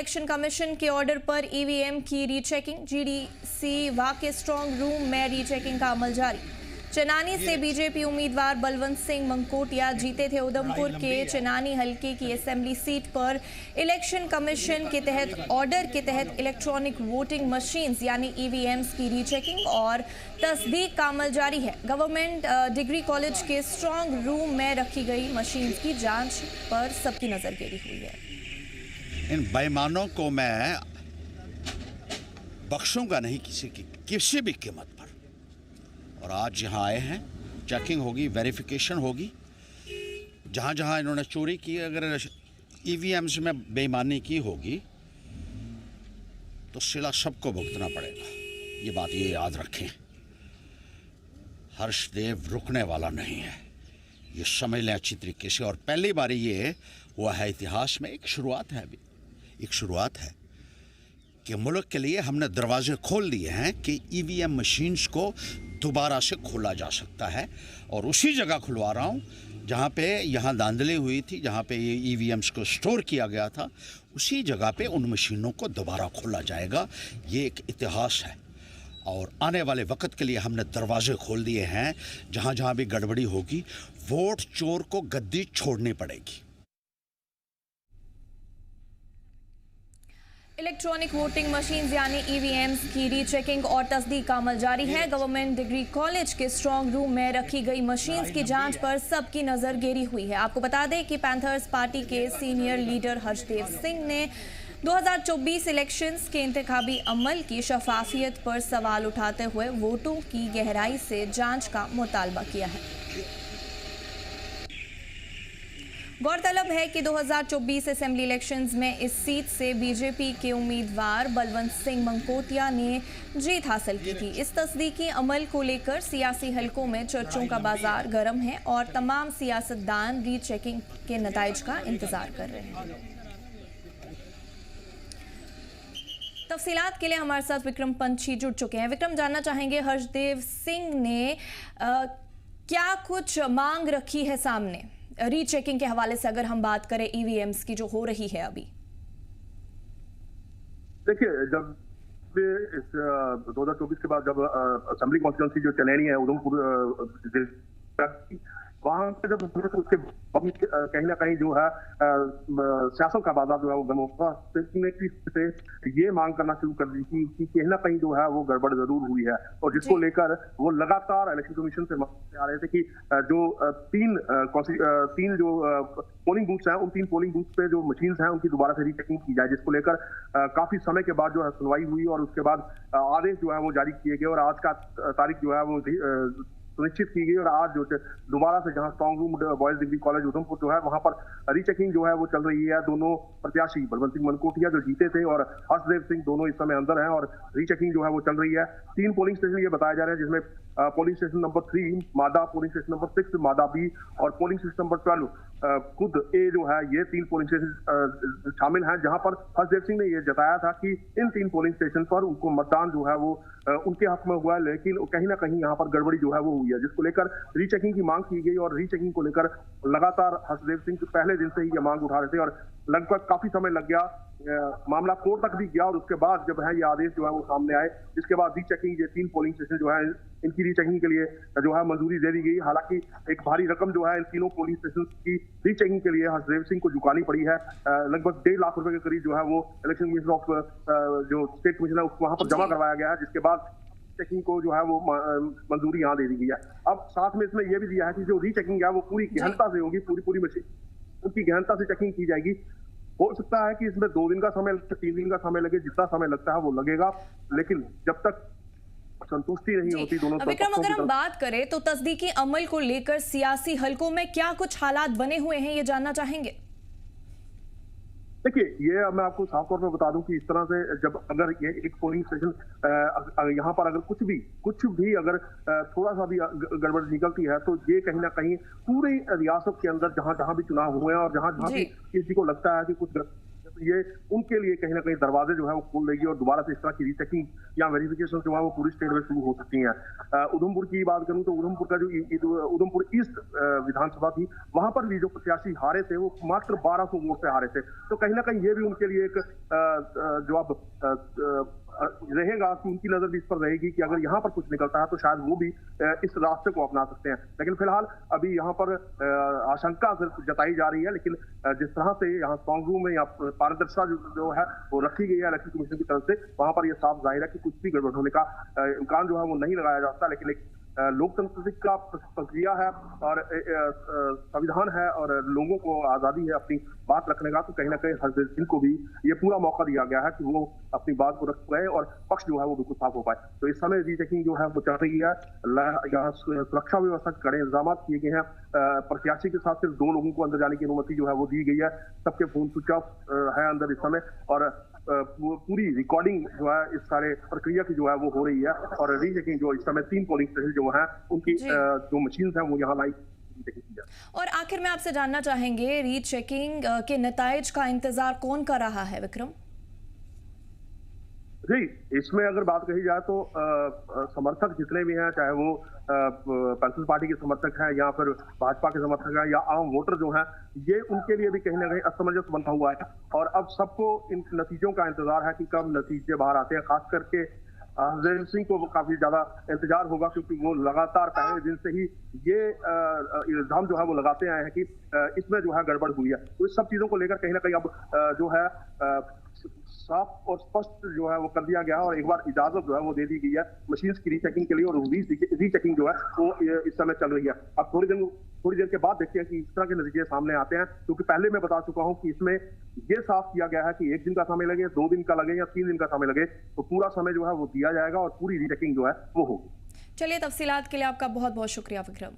Election commission के order पर EVM की रीचेकिंग, जीडीसी वा के स्ट्रांग रूम में रीचेकिंग का अमल जारी। चनानी से बीजेपी उम्मीदवार बलवंत सिंह मंकोटिया जीते थे। उधमपुर के चनानी हलके की असेंबली सीट पर इलेक्शन कमीशन के तहत ऑर्डर के तहत इलेक्ट्रॉनिक वोटिंग मशीन्स यानी ईवीएम्स की रीचेकिंग और तस्दीक का अमल जारी है। गवर्नमेंट डिग्री कॉलेज के स्ट्रांग रूम में रखी गई मशीन्स की जांच पर सबकी नजर गिरी हुई है। इन बेईमानों को मैं बख्शूंगा नहीं किसी भी कीमत पर। और आज यहाँ आए हैं, चेकिंग होगी, वेरिफिकेशन होगी। जहाँ जहाँ इन्होंने चोरी की, अगर ईवीएम्स में बेईमानी की होगी तो सिला सबको भुगतना पड़ेगा। ये बात ये याद रखें। हर्षदेव रुकने वाला नहीं है, ये समझ लें अच्छी तरीके से। और पहली बार ये हुआ है इतिहास में, एक शुरुआत है, अभी एक शुरुआत है कि मुल्क के लिए हमने दरवाजे खोल दिए हैं कि ईवीएम मशीन्स को दोबारा से खोला जा सकता है। और उसी जगह खुलवा रहा हूँ जहाँ पे यहाँ धांधली हुई थी, जहाँ पे ये ईवीएम्स को स्टोर किया गया था, उसी जगह पे उन मशीनों को दोबारा खोला जाएगा। ये एक इतिहास है और आने वाले वक्त के लिए हमने दरवाजे खोल दिए हैं। जहाँ जहाँ भी गड़बड़ी होगी, वोट चोर को गद्दी छोड़नी पड़ेगी। इलेक्ट्रॉनिक वोटिंग मशीन्स यानी ईवीएम्स की रीचेकिंग और तस्दीक का अमल जारी है। गवर्नमेंट डिग्री कॉलेज के स्ट्रांग रूम में रखी गई मशीन्स की जांच पर सबकी नजर गिरी हुई है। आपको बता दें कि पैंथर्स पार्टी के सीनियर लीडर हर्षदेव सिंह ने 2024 इलेक्शंस के इंतखाबी अमल की शफाफियत पर सवाल उठाते हुए वोटों की गहराई से जांच का मुतालबा किया है। गौरतलब है कि 2024 असेंबली इलेक्शंस में इस सीट से बीजेपी के उम्मीदवार बलवंत सिंह मंकोटिया ने जीत हासिल की थी। इस तस्दीकी अमल को लेकर सियासी हलकों में चर्चों का बाजार गर्म है और तमाम सियासतदान रीचेकिंग के नताइज का इंतजार कर रहे हैं। तफसीलात के लिए हमारे साथ विक्रम पंछी जुड़ चुके हैं। विक्रम, जानना चाहेंगे हर्षदेव सिंह ने क्या कुछ मांग रखी है सामने रीचेकिंग के हवाले से, अगर हम बात करें ईवीएम्स की जो हो रही है अभी? देखिए, जब इस 2024 के बाद जब असेंबली कॉन्स्टिट्यूंसी जो चनैनी है उधमपुर, वहां पे जब उसके कहीं ना कहीं जो है सियासत का बाजार जो है वो गर्म होगा, से ये मांग करना शुरू कर दी थी कि कहीं ना कहीं जो है वो गड़बड़ जरूर हुई है। और जिसको लेकर वो लगातार इलेक्शन कमीशन से आ रहे थे कि जो तीन जो पोलिंग बूथ्स हैं, उन 3 पोलिंग बूथ पे जो मशीन्स हैं उनकी दोबारा से रीचेकिंग की जाए, जिसको लेकर काफी समय के बाद जो है सुनवाई हुई और उसके बाद आदेश जो है वो जारी किए गए। और आज का तारीख जो है वो सुनिश्चित की गई और आज जो दोबारा से जहां strong room boys degree college Udhampur जो है वहां पर रीचेकिंग जो है वो चल रही है। दोनों प्रत्याशी बलवंत सिंह मनकोटिया जो जीते थे और हर्षदेव सिंह दोनों इस समय अंदर हैं और रीचेकिंग जो है वो चल रही है। 3 पोलिंग स्टेशन ये बताया जा रहा है, जिसमें पोलिंग स्टेशन नंबर 3 मादा, पोलिंग स्टेशन नंबर 6 मादा बी और पोलिंग स्टेशन नंबर 12 खुद ए जो है, ये 3 पोलिंग स्टेशन शामिल हैं, जहां पर हर्षदेव सिंह ने ये जताया था कि इन 3 पोलिंग स्टेशन पर उनको मतदान जो है वो उनके हक में हुआ है, लेकिन कहीं ना कहीं यहाँ पर गड़बड़ी जो है वो हुई है, जिसको लेकर रीचेकिंग की मांग की गई। और रीचेकिंग को लेकर लगातार हर्षदेव सिंह पहले दिन से ही ये मांग उठा रहे थे और लगभग काफी समय लग गया, मामला कोर्ट तक भी गया और उसके बाद जब है ये आदेश जो है वो सामने आए, जिसके बाद रीचेकिंग ये 3 पोलिंग स्टेशन जो है इनकी रीचेकिंग के लिए जो है मंजूरी दे दी गई। हालांकि एक भारी रकम जो है इन तीनों पोलिंग स्टेशन की रीचेकिंग के लिए हर्षदेव सिंह को चुकानी पड़ी है। लगभग 1.5 लाख रुपए के करीब जो है वो इलेक्शन कमीशन ऑफ जो स्टेट कमीशन है वहां पर जमा करवाया गया है, जिसके बाद चेकिंग को जो है वो मंजूरी यहाँ दे दी गई है। अब साथ में इसमें यह भी दिया है कि जो रीचेकिंग है वो पूरी गहनता से होगी, पूरी मशीन उनकी गहनता से चेकिंग की जाएगी। हो सकता है कि इसमें 2 दिन का समय, 3 दिन का समय लगे, जितना समय लगता है वो लगेगा, लेकिन जब तक संतुष्टि नहीं होती दोनों विक्रम, अगर हम बात करें तो तस्दीकी अमल को लेकर सियासी हलकों में क्या कुछ हालात बने हुए हैं, ये जानना चाहेंगे? देखिए, ये मैं आपको साफ तौर पर बता दूं कि इस तरह से जब अगर ये एक पोलिंग स्टेशन यहाँ पर अगर कुछ भी अगर थोड़ा सा भी गड़बड़ निकलती है तो ये कहीं ना कहीं पूरी रियासत के अंदर जहां भी चुनाव हुए हैं और जहां भी किसी को लगता है कि कुछ ये उनके लिए कहीं ना कहीं दरवाजे जो है वो खोल देगी और दोबारा से इस तरह की रीचेकिंग या वेरिफिकेशन जो है वो पूरी स्टेट में शुरू हो सकती हैं। उधमपुर की बात करूं तो उधमपुर का जो उधमपुर ईस्ट विधानसभा थी, वहां पर भी जो प्रत्याशी हारे थे वो मात्र 1200 वोट से हारे थे। तो कहीं ना कहीं ये भी उनके लिए एक जवाब रहेगा कि उनकी नजर भी इस पर रहेगी कि अगर यहाँ पर कुछ निकलता है तो शायद वो भी इस रास्ते को अपना सकते हैं। लेकिन फिलहाल अभी यहाँ पर आशंका सिर्फ जताई जा रही है, लेकिन जिस तरह से यहाँ स्ट्रांग रूम में या पारदर्शिता जो है वो रखी गई है इलेक्शन कमीशन की तरफ से, वहां पर यह साफ जाहिर है कि कुछ भी गड़बड़ होने का इम्कान जो है वो नहीं लगाया जाता। लेकिन एक लोकतंत्र का प्रक्रिया है और संविधान है और लोगों को आजादी है अपनी बात रखने का, तो कहीं ना कहीं हरदेव सिंह को भी ये पूरा मौका दिया गया है कि वो अपनी बात को रख पाए और पक्ष जो है वो बिल्कुल साफ हो पाए। तो इस समय रीचेकिंग जो है वो चल रही है। यहाँ सुरक्षा व्यवस्था के कड़े इंतजाम किए गए हैं। प्रत्याशी के साथ सिर्फ 2 लोगों को अंदर जाने की अनुमति जो है वो दी गई है। सबके फोन स्विच ऑफ है अंदर इस समय और पूरी रिकॉर्डिंग जो है इस सारे प्रक्रिया की जो है वो हो रही है। और रीचेकिंग जो इस समय 3 पोलिंग स्टेशन जो है उनकी जो मशीन है वो यहाँ लाई। और आखिर में आपसे जानना चाहेंगे, रीचेकिंग के नताइज का इंतजार कौन कर रहा है विक्रम? जी, इसमें अगर बात कही जाए तो समर्थक जितने भी हैं, चाहे वो पीपल्स पार्टी के समर्थक हैं या फिर भाजपा के समर्थक हैं या आम वोटर जो हैं, ये उनके लिए भी कहीं ना कहीं असमंजस बना हुआ है। और अब सबको इन नतीजों का इंतजार है कि कब नतीजे बाहर आते हैं। खास करके हरदेव सिंह को काफी ज्यादा इंतजार होगा, क्योंकि वो लगातार पहले दिन से ही ये इल्जाम जो है वो लगाते आए हैं कि इसमें जो है गड़बड़ हुई है। तो इस सब चीजों को लेकर कहीं ना कहीं अब जो है साफ और स्पष्ट जो है वो कर दिया गया है और एक बार इजाजत जो है वो दे दी गई है मशीन्स की रीचेकिंग के लिए। और रीचेकिंग जो है वो इस समय चल रही है। अब थोड़ी देर के बाद देखते हैं कि इस तरह के नतीजे सामने आते हैं, क्योंकि पहले मैं बता चुका हूं कि इसमें ये साफ किया गया है कि 1 दिन का समय लगे, 2 दिन का लगे या 3 दिन का समय लगे, तो पूरा समय जो है वो दिया जाएगा और पूरी रीचेकिंग जो है वो होगी। चलिए, तफसीलात के लिए आपका बहुत बहुत शुक्रिया विक्रम।